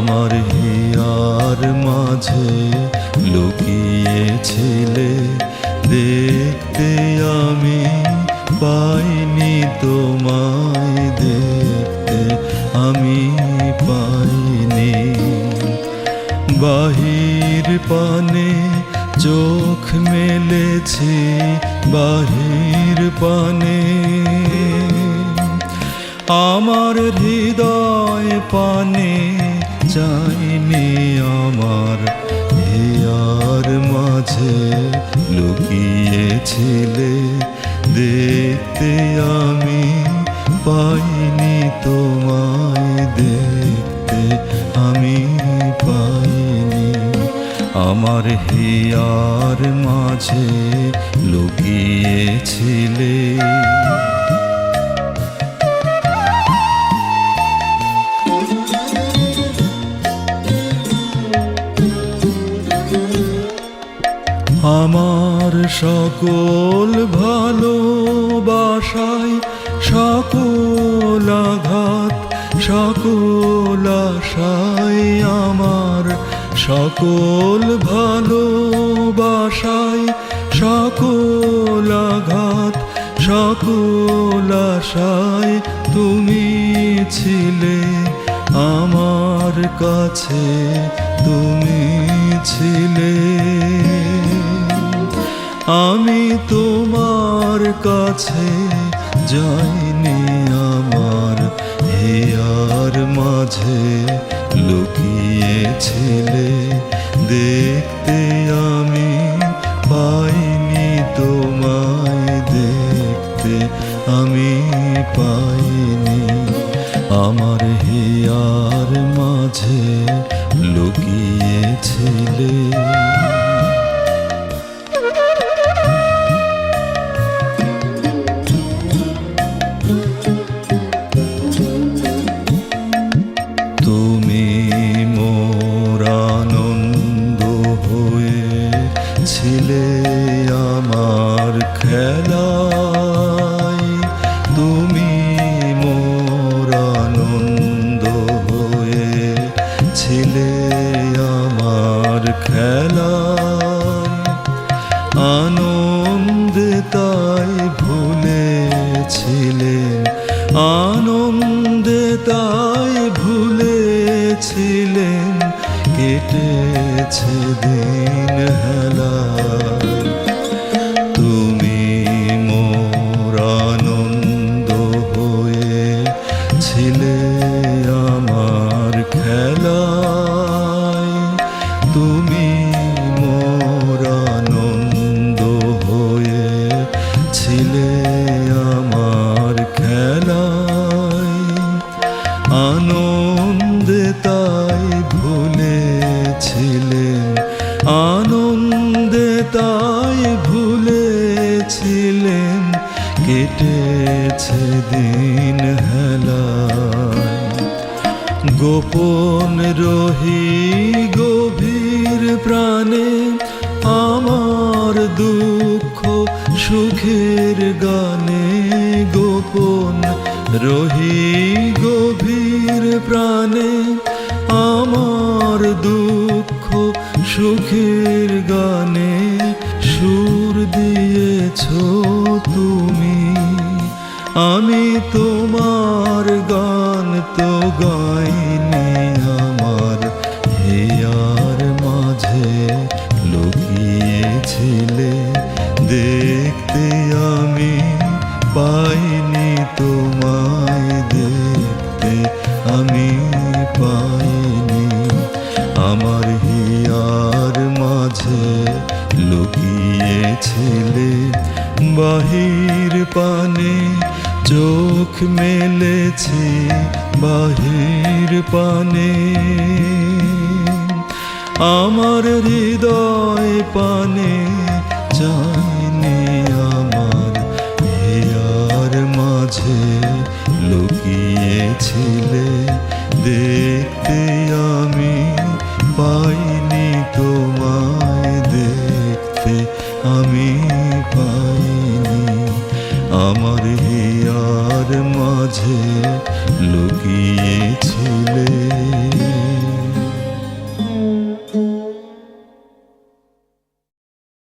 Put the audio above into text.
আমার হিয়ার মাঝে লুকিয়েছিলে, দেখতে আমি পাইনি তোমায়, দেখতে আমি পাইনি। বাহির পানে চোখ মেলেছি, বাহির পানে আমার হৃদয় পানে চাইনি। আমার হিয়ার মাঝে লুকিয়েছিলে, দেখতে আমি পাইনি তোমায়, দেখতে আমি পাইনি। আমার হিয়ার মাঝে লুকিয়েছিলে। আমার সকল ভালোবাসায় সকল আঘাত, সকল আশায়, আমার সকল ভালোবাসায় সকল আঘাত, সকল আশায় তুমি ছিলে আমার কাছে, তুমি ছিলে। আমি তোমার কাছে যাইনি, আমার হিয়ার মাঝে লুকিয়েছিলে, দেখতে আমি পাইনি তোমায়, দেখতে আমি পাইনি। আমার হিয়ার মাঝে লুকিয়েছিলে। তুমি মোর আনন্দ হয়েছিলে আমার খেলায়, তুমি মোর আনন্দ হয়েছিলে আমার খেলায়। আনন্দে তাই ভুলেছিলেন, আনন্দে তাই ভুলেছিলেন, কেটেছে দিন হেলায়। তুমি মোর আনন্দ হয়েছিলে আমার খেলায়, তুমি মোর আনন্দ হয়েছিলে আমার খেলায়। আনন্দে তাই ভুলেছিলেন, আনন্দে তাই ভুলেছিলেন, কেটেছে দিন হেলায়। গোপন রহি গভীর প্রাণে আমার দুঃখ সুখের গানে, গোপন রহি গভীর প্রাণে আমার দুঃখ সুখের গানে, সুর দিয়েছ তুমি। আমি তোমার গান তো গাইনি, আমার হিয়ার মাঝে লুকিয়েছিলে, দেখতে আমি পাইনি তোমায়, দেখতে আমি পাইনি। আমার হিয়ার মাঝে লুকিয়েছিলে, বাহির পানে চোখ মেলেছি, বাহির পানে আমার হৃদয় পানে চাইনি। আমার হিয়ার মাঝে লুকিয়েছিলে, দেখতে আমি পাইনি তোমায়, দেখতে আমি পাইনি। আমার হিয়ার মাঝে লুকিয়েছিলে।